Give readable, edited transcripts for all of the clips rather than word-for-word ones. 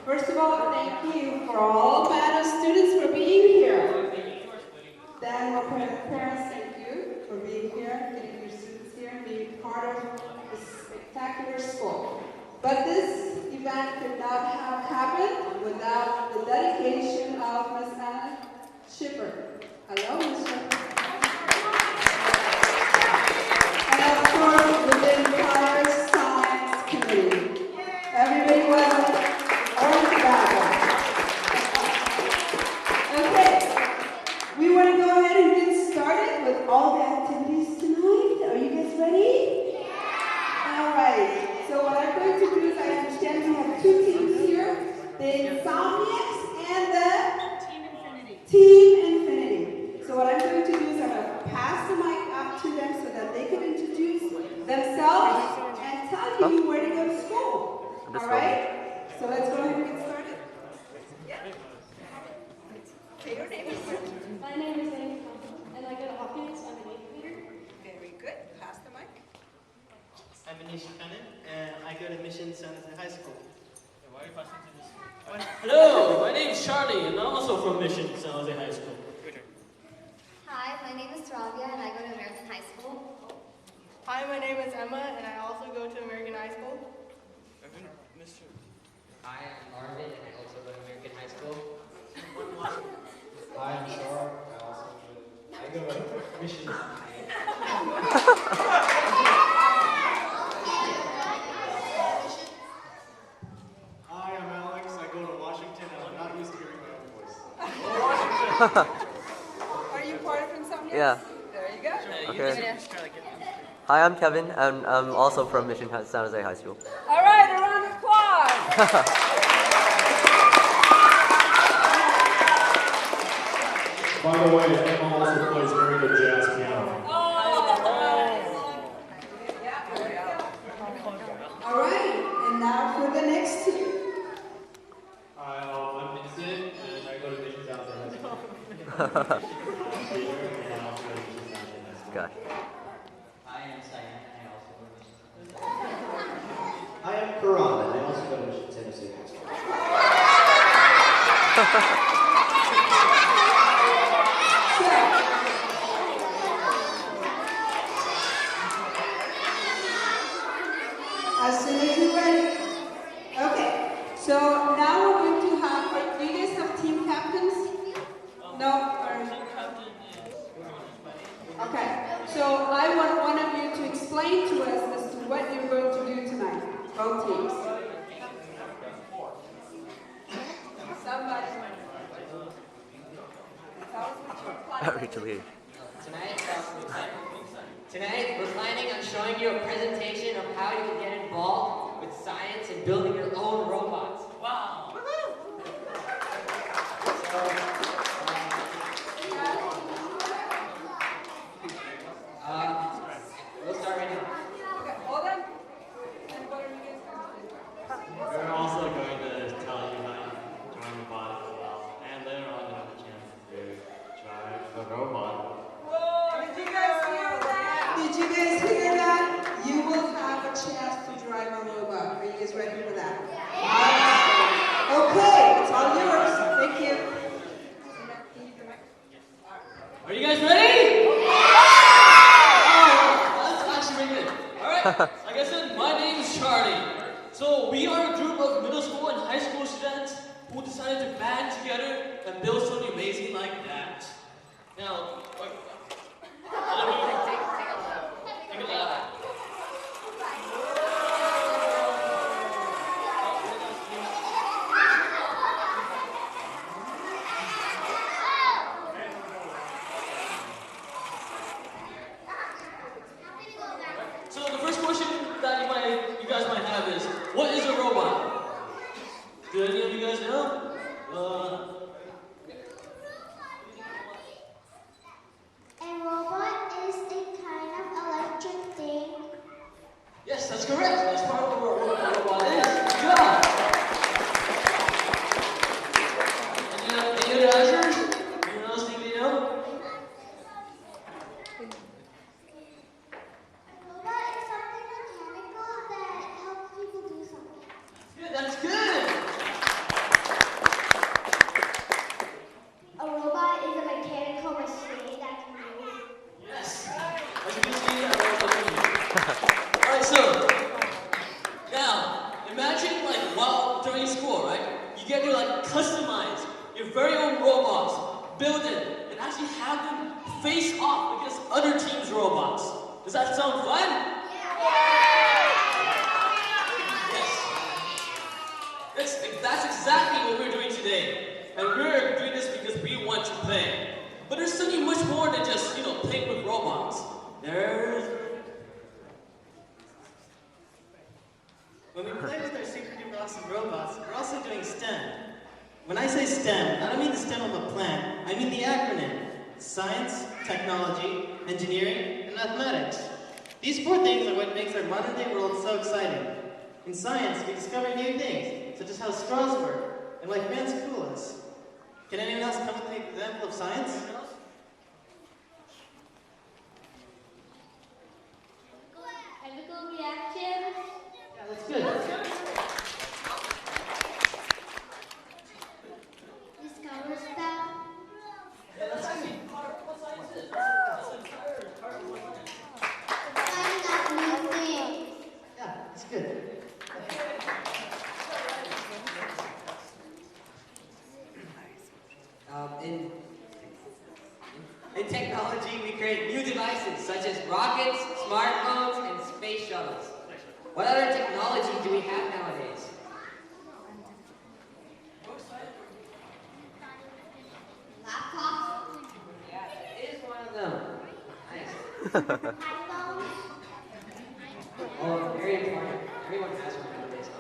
First of all, thank you for all Mattos students for being here. Then our parents, thank you for being here, getting your students here, and being part of this spectacular school. But this event could not have happened without the dedication of Ms. Anna Schipper. Hello, Ms. Schipper. And of course, with the entire science committee. Everybody was on the battle. Okay, we want to go ahead and get started with all the activities tonight. Are you guys ready? Yeah! All right. So what I'm going to do is, I understand we have two teams here, the Insomniacs and the Team Infinity. So what I'm going to do is I'm going to pass the mic up to them so that they can introduce themselves and tell you where to go to school. All right? So let's go ahead and get started. Yeah. Okay, your name is? My name is Amy, and I go to Hopkins. I'm an 8th grader. Very good. Pass the mic. I'm Anish Kannan, and I go to Mission San Jose High School. Why are you passing to this? Hello, my name is Charlie, and I'm also from Mission San Jose High School. Hi, my name is Rabia, and I go to American High School. Hi, my name is Emma, and I also go to American High School. Hi, I'm Marvin, and I also go to American High School. Hi, I'm Shar. I go to Mission. Hi, I'm Alex. I go to Washington, and I'm not used to hearing my own voice. Are you part of Insomniacs? Yeah. There you go. Okay. Hi, I'm Kevin, and I'm also from Mission San Jose High School. All right, a round of applause. By the way, Emma also plays very good jazz piano. All right, and now for the next team. Hi, I'm Vincent, and I go to Mission San Jose High School. Gosh. I am Cyan, and I also go to Mission. I am Karan, and I also go to Mission San Jose High School. As soon as you're ready. Okay, so now we're going to have, do you guys have team captains? No? Okay, so I want one of you to explain to us as to what you're going to do tonight, both teams. Somebody. Tell us what you're planning. Actually. Tonight, we're planning on showing you a presentation of how you can get involved with science and building your own robots. Wow! We'll start right now. Okay, hold on. And what are you guys going to do? We're also going to tell you how you join robotics as well, and later on you have a chance to drive a robot. Whoa, did you guys hear that? Did you guys hear that? You will have a chance to drive a robot. Are you guys ready for that? Yeah. Okay, it's all yours. Thank you. Are you guys ready? That's actually really good. Alright, like I said, my name is Charlie. So we are a group of middle school and high school students who decided to band together and build something amazing like that. Now, take a look. So the first question that you guys might have is, what is a robot? Do any of you guys know? your very own robots, build it, and actually have them face off against other teams' robots. Does that sound fun? Yes. That's exactly what we're doing today. And we're doing this because we want to play. But there's something much more than just, playing with robots. When we play with our super duper awesome robots, we're also doing STEM. When I say STEM, I don't mean the stem of a plant, I mean the acronym. Science, technology, engineering, and mathematics. These 4 things are what makes our modern day world so exciting. In science, we discover new things, such as how straws work, and why fans cool us. Can anyone else come with an example of science? Chemical reactions. Yeah, that's good. Discover stuff. Yeah, that's good. Find out new things. Yeah, that's good. In technology, we create new devices such as rockets, smartphones, and space shuttles. What other technology do we have nowadays? Laptop. Yeah, that is one of them. Nice. iPhone. Oh, very important. Everyone has one nowadays, huh?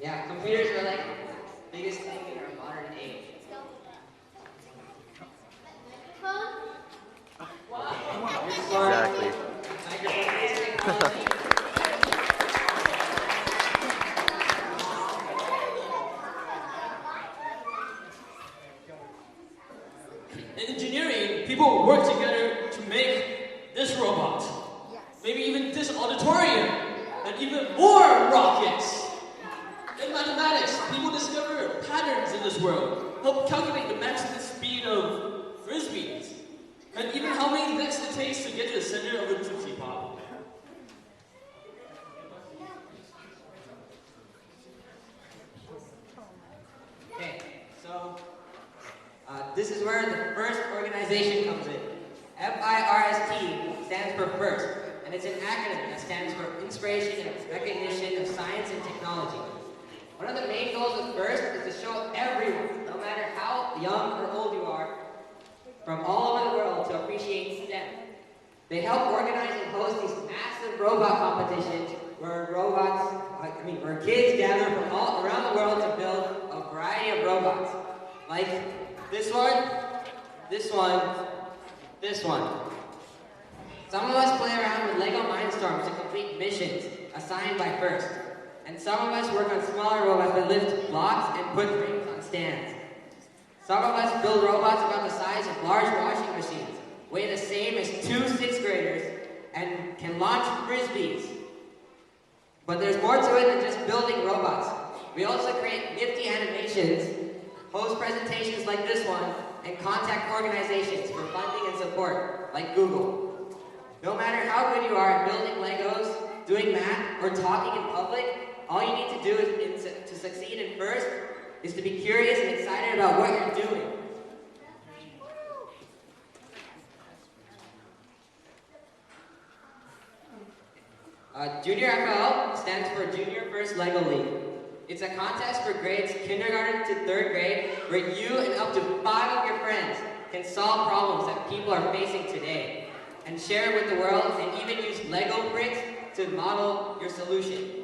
Yeah, computers are like the biggest thing in our modern age. Phone. Exactly. Microphone-based technology. In engineering, people work together to make this robot. Maybe even this auditorium. And even more rockets. In mathematics, people discover patterns in this world, help calculate the maximum speed of frisbees, and even how many licks it takes to get to the center of a Tootsie Pop. Okay, so this is where the first organization comes in. FIRST stands for FIRST, and it's an acronym that stands for Inspiration and Recognition of Science and Technology. One of the main goals of FIRST is to show everyone, no matter how young or old you are, from all over the world to appreciate STEM. They help organize and host these massive robot competitions where where kids gather from all around the world to build a variety of robots. Like this one, this one, this one. Some of us play around with Lego Mindstorms to complete missions assigned by FIRST. And some of us work on smaller robots that lift blocks and put rings on stands. Some of us build robots about the size of large washing machines, weigh the same as 2 6th graders, and can launch frisbees. But there's more to it than just building robots. We also create nifty animations, host presentations like this one, and contact organizations for funding and support, like Google. No matter how good you are at building Legos, doing math, or talking in public, all you need to do to succeed in FIRST is to be curious and excited about what you're doing. Junior FL stands for Junior First Lego League. It's a contest for grades kindergarten to 3rd grade where you and up to 5 of your friends can solve problems that people are facing today and share it with the world, and even use Lego bricks to model your solution.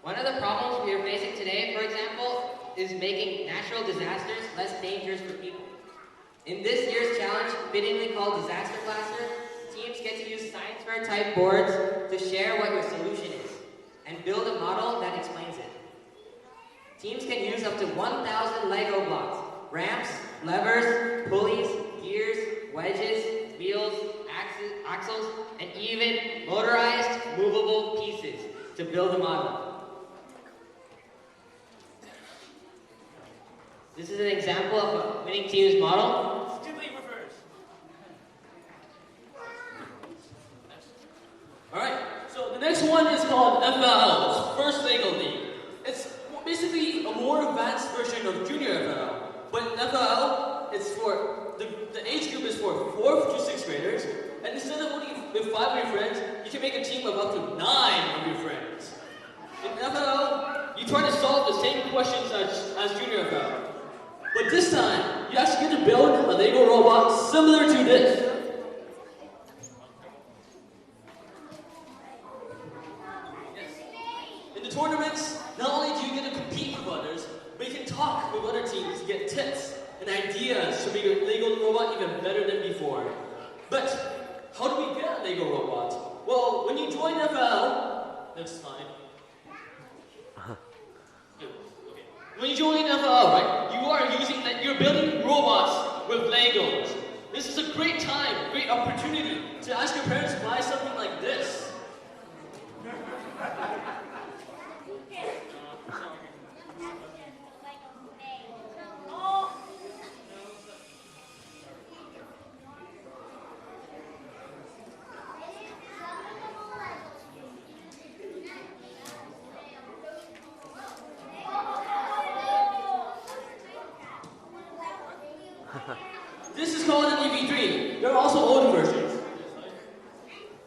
One of the problems we are facing today, for example, is making natural disasters less dangerous for people. In this year's challenge, fittingly called Disaster Blaster, teams get to use science fair type boards to share what your solution is and build a model that explains it. Teams can use up to 1,000 Lego blocks, ramps, levers, pulleys, gears, wedges, wheels, axles, and even motorized, movable pieces to build a model. This is an example of a winning team's model. Alright, so the next one is called FL's First Lego League. try to solve the same questions as Junior FL. But this time, you actually get to build a Lego robot similar to this. In the tournaments, not only do you get to compete with others, but you can talk with other teams to get tips and ideas to make your Lego robot even better than before. But how do we get a Lego robot? Well, when you join FL, next slide. When you join FL, right, you're building robots with Legos. This is a great time, great opportunity to ask your parents to buy something like this. This is called an EV3. There are also older versions,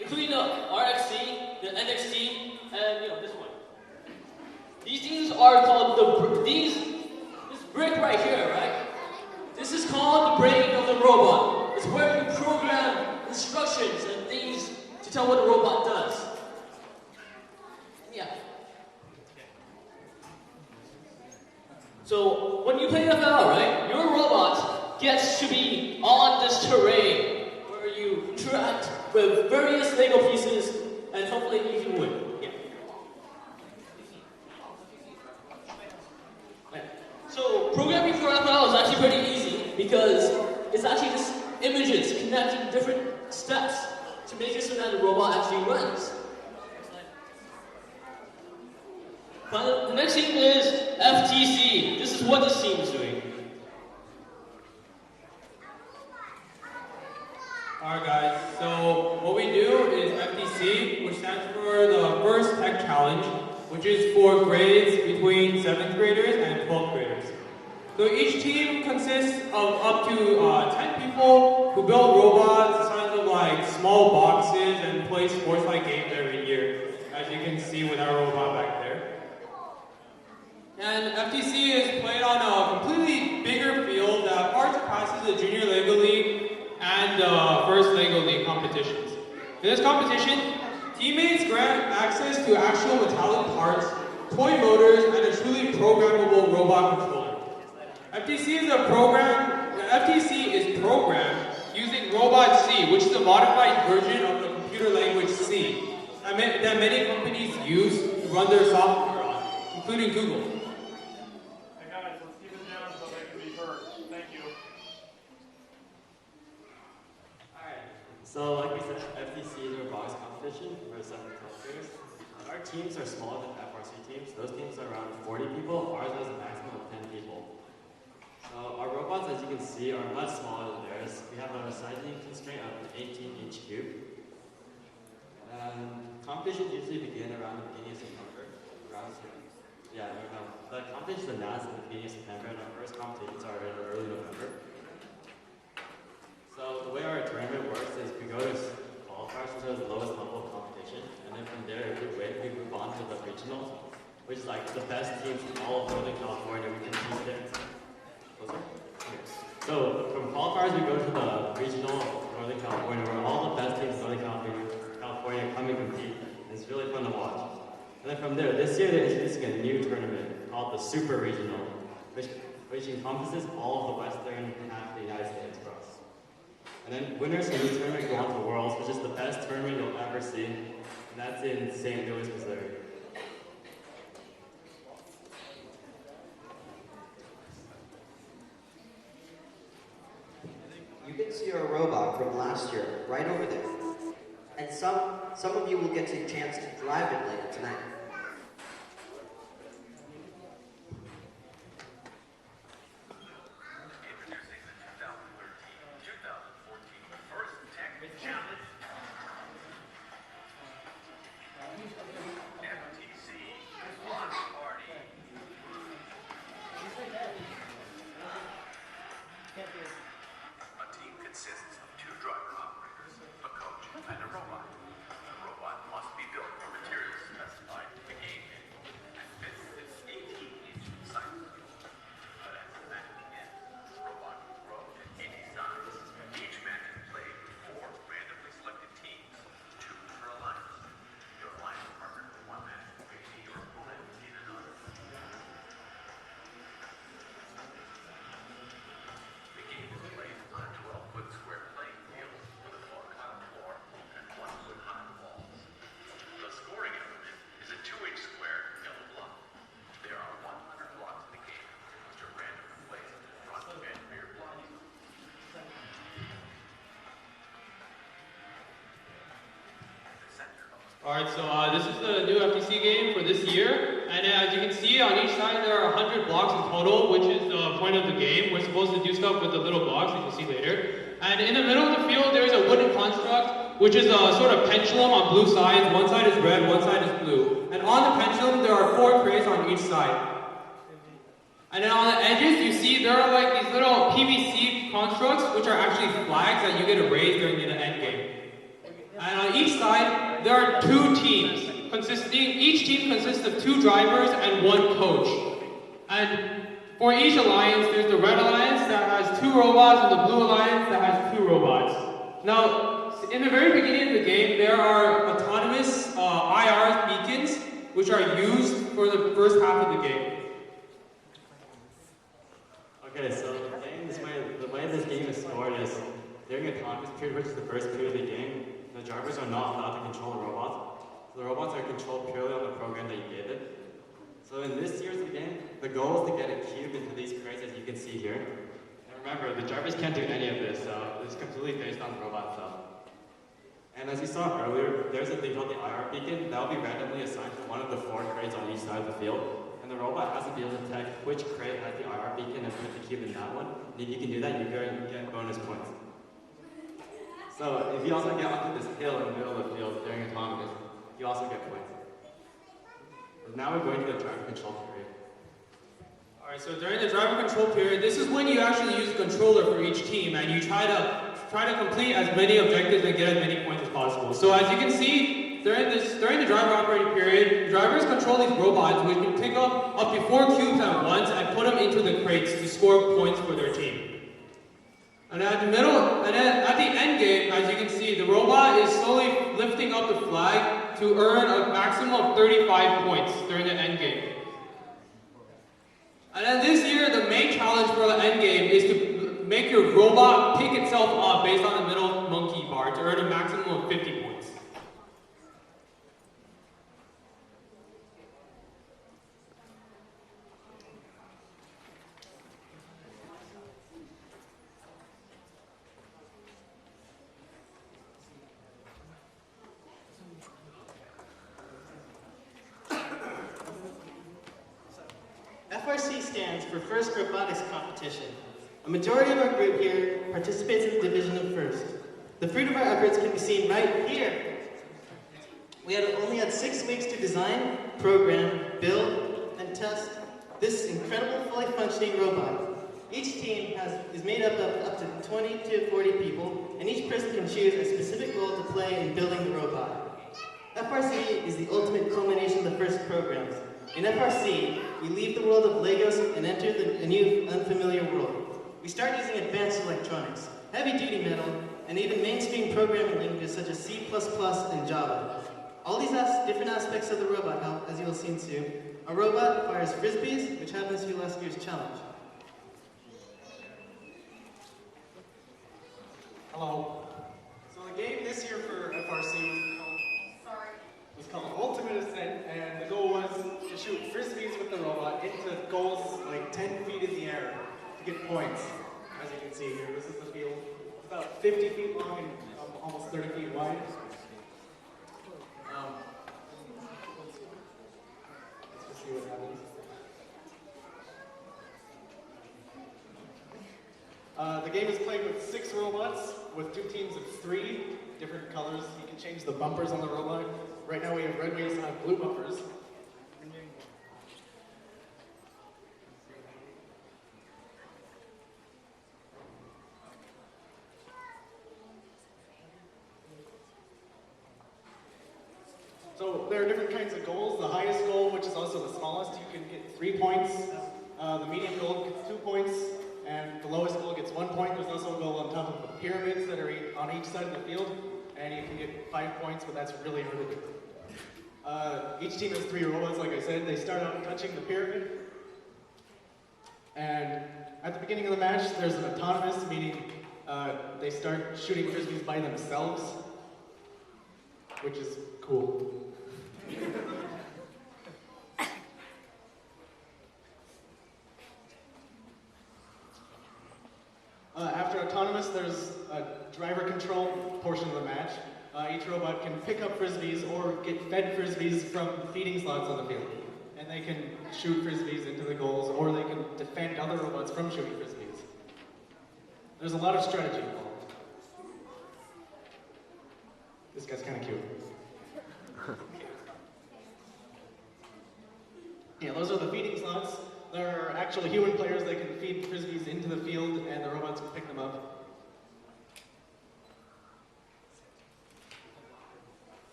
including the RXC, the NXT, and this one. These things are called this brick right here, right? This is called the brain of the robot. It's where you program instructions and things to tell what the robot does. Yeah. So when you play FL, right, your robot gets to be on this terrain where you interact with various Lego pieces and hopefully you can win. Yeah. Right. So programming for FL is actually pretty easy because it's actually just images connecting different steps to make it so that the robot actually runs. The next thing is FTC. This is what this team is doing. Alright guys, so what we do is FTC, which stands for the First Tech Challenge, which is for grades between 7th graders and 12th graders. So each team consists of up to 10 people who build robots the size of like small boxes and play sports-like games every year, as you can see with our robot back there. And FTC is played on a completely bigger field that far surpasses the Junior Lego League and First Lego League competitions. In this competition, teammates grant access to actual metallic parts, toy motors, and a truly programmable robot controller. FTC is programmed using Robot C, which is a modified version of the computer language C that many companies use to run their software on, including Google. Hey guys, let's keep it down so they can be heard. Thank you. So, like we said, FTC is a robotics competition for 7th and 12th graders. Our teams are smaller than FRC teams. Those teams are around 40 people. Ours has a maximum of 10 people. So, our robots, as you can see, are much smaller than theirs. We have a sizing constraint of an 18-inch cube. Competitions usually begin around the beginning of September. The competitions announced at the beginning of September, and our first competitions are in early November. So the way our tournament works is we go to qualifiers, which are the lowest level of competition, and then from there, if we win, we move on to the regionals, which is like the best teams from all of Northern California. We compete there. Closer? Okay. So from qualifiers, we go to the regional of Northern California, where all the best teams in Northern California come and compete. It's really fun to watch. And then from there, this year they're introducing a new tournament called the Super Regional, which encompasses all of the western half of the United States for us. And then winners from this tournament go on to Worlds, which is the best tournament you'll ever see. And that's in St. Louis, Missouri. You can see our robot from last year, right over there. And some of you will get a chance to drive it later tonight. A team consists of 2 driver operators, a coach, and a robot. The robot must be built from materials specified Alright, so this is the new FTC game for this year, and as you can see on each side there are 100 blocks in total, which is the point of the game. We're supposed to do stuff with the little blocks, as you'll see later. And in the middle of the field there's a wooden construct, which is a sort of pendulum on blue sides. One side is red, one side is blue. And on the pendulum there are 4 crates on each side. And then on the edges you see there are like these little PVC constructs, which are actually flags that you get to raise during the end game. And on each side, there are 2 teams. Each team consists of 2 drivers and 1 coach. And for each alliance, there's the red alliance that has 2 robots and the blue alliance that has 2 robots. Now, in the very beginning of the game, there are autonomous IR beacons, which are used for the first half of the game. Okay, so the way this game is scored is during a autonomous period, which is the first period of the game, the drivers are not allowed to control the robots. So the robots are controlled purely on the program that you gave it. So in this year's game, the goal is to get a cube into these crates, as you can see here. And remember, the drivers can't do any of this, so it's completely based on the robot itself. And as you saw earlier, there's a thing called the IR beacon that will be randomly assigned to one of the 4 crates on each side of the field. And the robot has to be able to detect which crate has the IR beacon and put the cube in that one. And if you can do that, you get bonus points. So if you also get onto this hill in the middle of the field during autonomous, you also get points. But now we're going to the driver control period. Alright, so during the driver control period, this is when you actually use a controller for each team, and you try to complete as many objectives and get as many points as possible. So as you can see, during the driver operating period, drivers control these robots, which can pick up to 4 cubes at once and put them into the crates to score points for their team. And at the end game, as you can see, the robot is slowly lifting up the flag to earn a maximum of 35 points during the end game. And then this year, the main challenge for the end game is to make your robot pick itself up based on the middle monkey bar to earn a maximum of 50 points. FRC stands for First Robotics Competition. A majority of our group here participates in the division of first. The fruit of our efforts can be seen right here. We only had 6 weeks to design, program, build, and test this incredible fully functioning robot. Each team is made up of up to 20 to 40 people, and each person can choose a specific role to play in building the robot. FRC is the ultimate culmination of the first programs. In FRC, we leave the world of Legos and enter a new, unfamiliar world. We start using advanced electronics, heavy-duty metal, and even mainstream programming languages such as C++ and Java. All these different aspects of the robot help, as you will see soon. Our robot fires frisbees, which happens to be last year's challenge. Hello. So the game this year for FRC was called Ultimate Ascent, and the goal was to shoot frisbees with the robot into goals like 10 feet in the air to get points. As you can see here, this is the field. It's about 50 feet long and almost 30 feet wide. Let's just see what happens. The game is played with 6 robots with 2 teams of 3 different colors. You can change the bumpers on the robot. Right now we have red wheels and have blue bumpers. So there are different kinds of goals. The highest goal, which is also the smallest, you can get 3 points. The medium goal gets 2 points. And the lowest goal gets 1 point. There's also a goal on top of the pyramids that are on each side of the field. And you can get 5 points, but that's really hard to do. Each team has 3 robots, like I said. They start out touching the pyramid. And at the beginning of the match, there's an autonomous, meaning they start shooting frisbees by themselves, which is cool. After autonomous, there's a driver control portion of the match. Each robot can pick up frisbees or get fed frisbees from feeding slots on the field. And they can shoot frisbees into the goals, or they can defend other robots from shooting frisbees. There's a lot of strategy involved. This guy's kind of cute. Yeah, those are the feeding slots. There are actual human players that can feed frisbees into the field, and the robots can pick them up.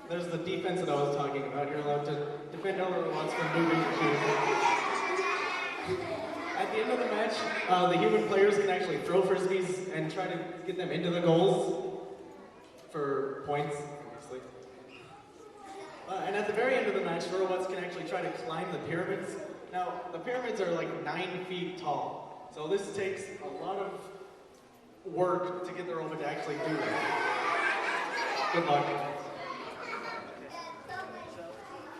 There's the defense that I was talking about. You're allowed to defend other robots from moving and shooting. At the end of the match, the human players can actually throw frisbees and try to get them into the goals for points, obviously. And at the very end of the match, the robots can actually try to climb the pyramids. Now, the pyramids are like 9 feet tall, so this takes a lot of work to get the robot to actually do that. Good luck.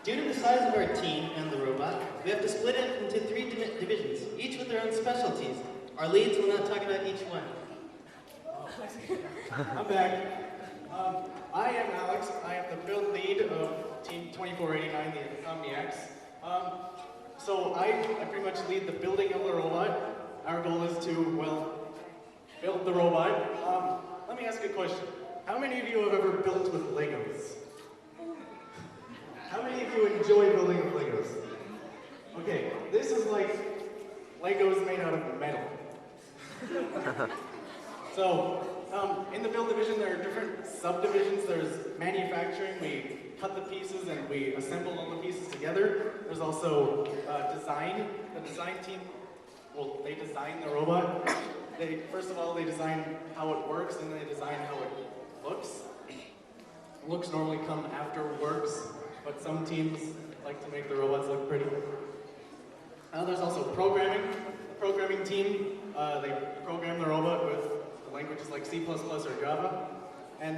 Due to the size of our team and the robot, we have to split it into 3 divisions, each with their own specialties. Our leads will not talk about each one. I'm back. I am Alex. I am the build lead of Team 2489, the Insomniacs. So I pretty much lead the building of the robot. Our goal is to, well, build the robot. Let me ask a question. How many of you have ever built with Legos? How many of you enjoy building with Legos? Okay, this is like Legos made out of metal. So, in the build division, there are different subdivisions. There's manufacturing. We cut the pieces and we assemble all the pieces together. There's also design. The design team, well, they design the robot. First of all, they design how it works, and then they design how it looks. Looks normally come after works, but some teams like to make the robots look pretty. There's also programming. The programming team, they program the robot with languages like C++ or Java, and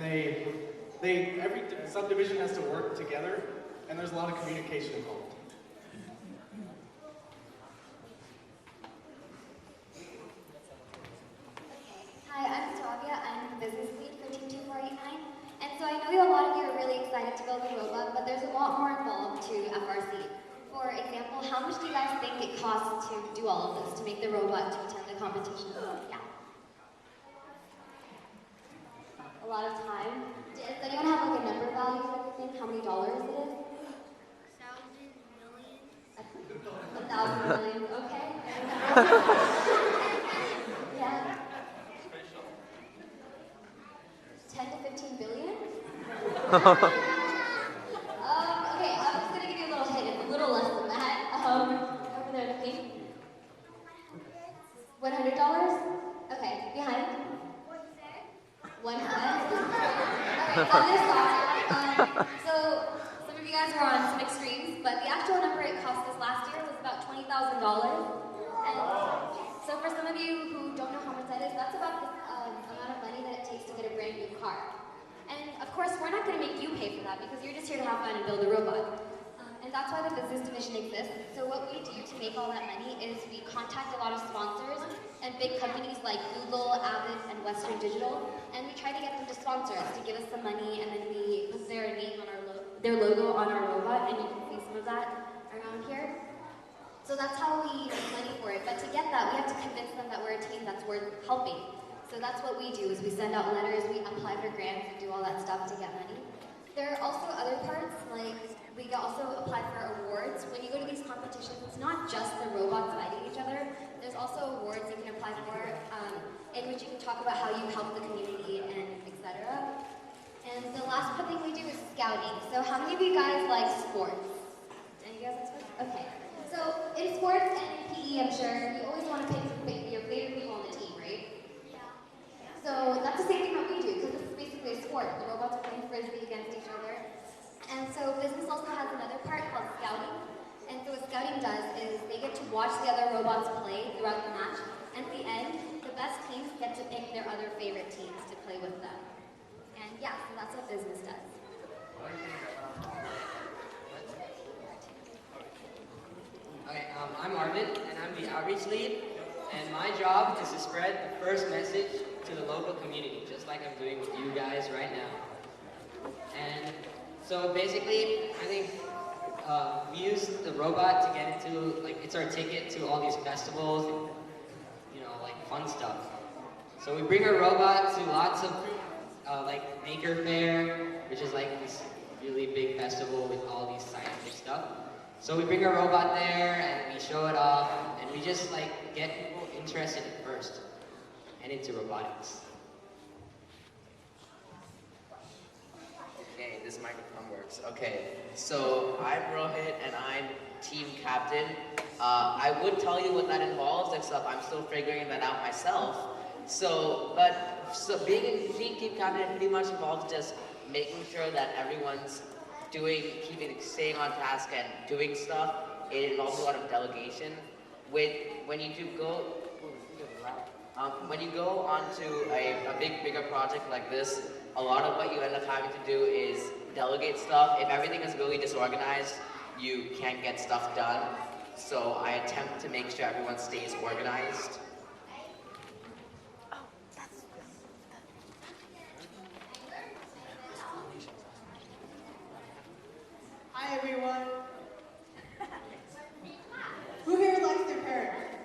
every subdivision has to work together, and there's a lot of communication involved. Hi, I'm Tavia. I'm the business lead for Team 2489. And so I know a lot of you are really excited to build a robot, but there's a lot more involved to FRC. For example, how much do you guys think it costs to do all of this, to make the robot to attend the competition? Yeah. A lot of time. Does anyone have like a number value or anything? How many dollars it is? 1,000 million, okay. Yeah. 10 to 15 billion? Okay, I'm just gonna give you a little hint. It's a little less than that. Over there, please. $100? Okay, behind. 1 cent. Alright, on this side, so some of you guys are on some extremes, but the actual number it cost us last year was about $20,000. And so for some of you who don't know how much that is, that's about the amount of money that it takes to get a brand new car. And of course, we're not going to make you pay for that because you're just here to have fun and build a robot. And that's why the business division exists. So what we do to make all that money is we contact a lot of sponsors and big companies like Google, Avid, and Western Digital, and we try to get them to sponsor us, to give us some money, and then we put their name on their logo on our robot, and you can see some of that around here. So that's how we make money for it. But to get that, we have to convince them that we're a team that's worth helping. So that's what we do, is we send out letters, we apply for grants, and do all that stuff to get money. There are also other parts, like we also apply for awards. When you go to these competitions, it's not just the robots fighting each other. There's also awards you can apply for, in which you can talk about how you help the community and etc. And the last thing we do is scouting. So how many of you guys like sports? Any of you guys like sports? Okay. So in sports and in PE, I'm sure, you always want to pick your favorite people on the team, right? So that's the same thing that we do, because this is basically a sport. The robots are playing frisbee against each other. And so business also has another part called scouting. And so what scouting does is they get to watch the other robots play throughout the match. And at the end, the best teams get to pick their other favorite teams to play with them. And yeah, so that's what business does. Okay, I'm Arvid, and I'm the outreach lead. And my job is to spread the first message to the local community, just like I'm doing with you guys right now. And so basically, I think we use the robot to get into, like, it's our ticket to all these festivals and, you know, like fun stuff. So we bring our robot to lots of, like Maker Fair, which is like this really big festival with all these scientific stuff. So we bring our robot there and we show it off, and we just like get people interested at first and into robotics. Okay, this microphone works. Okay, so I'm Rohit and I'm team captain. I would tell you what that involves, except I'm still figuring that out myself. So being team captain pretty much involves just making sure that everyone's staying on task and doing stuff. It involves a lot of delegation. When you go onto a bigger project like this, a lot of what you end up having to do is delegate stuff. If everything is really disorganized, you can't get stuff done. So I attempt to make sure everyone stays organized. Hi everyone. Who here likes their parents?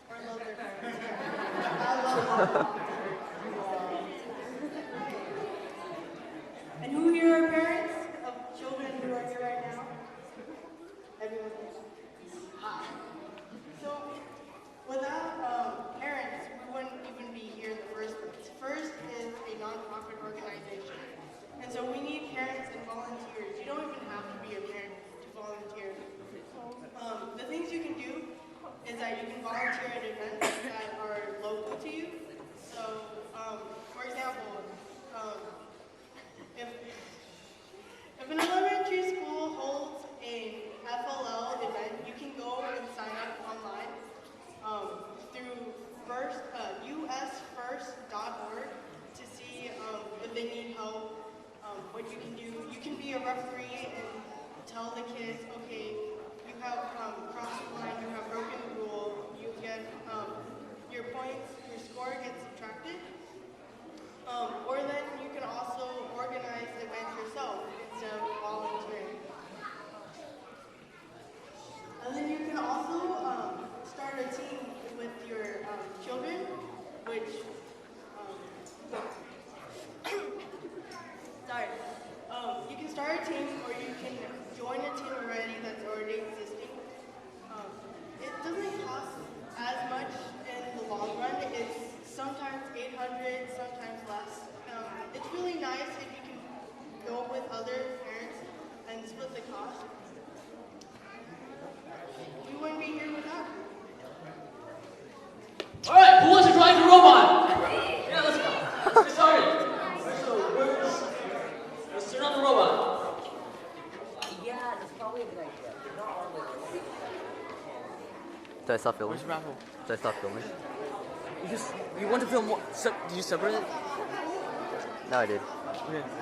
Or loves their parents? I love them. And who here are parents of children who are here right now? Everyone. Hi. So, without parents, we wouldn't even be here in the first place. FIRST is a non-profit organization. And so we need parents and volunteers. You don't even have to be a parent to volunteer. The things you can do is that you can volunteer at events that are local to you. So, for example, if an elementary school holds a FLL event, you can go and sign up online through usfirst.org to see if they need help. What you can do, you can be a referee and tell the kids, okay, you have crossed the line, you have broken the rule, you get your points, your score gets subtracted. Or then you can also organize events yourself instead of volunteering. And then you can also start a team with your children, which you can start a team, or you can join a team already that's already existing. It doesn't cost as much in the long run. It's sometimes 800, sometimes less. It's really nice if you can go with other parents and split the cost. We wouldn't be here without. All right, who wants to drive the robot? Yeah, let's go. Let's get started. Let's turn on the robot. Yeah, that's probably a good idea. Not all the way. Did I stop filming? Did I stop filming? You want to film what? Did you separate it? No, I did. Okay.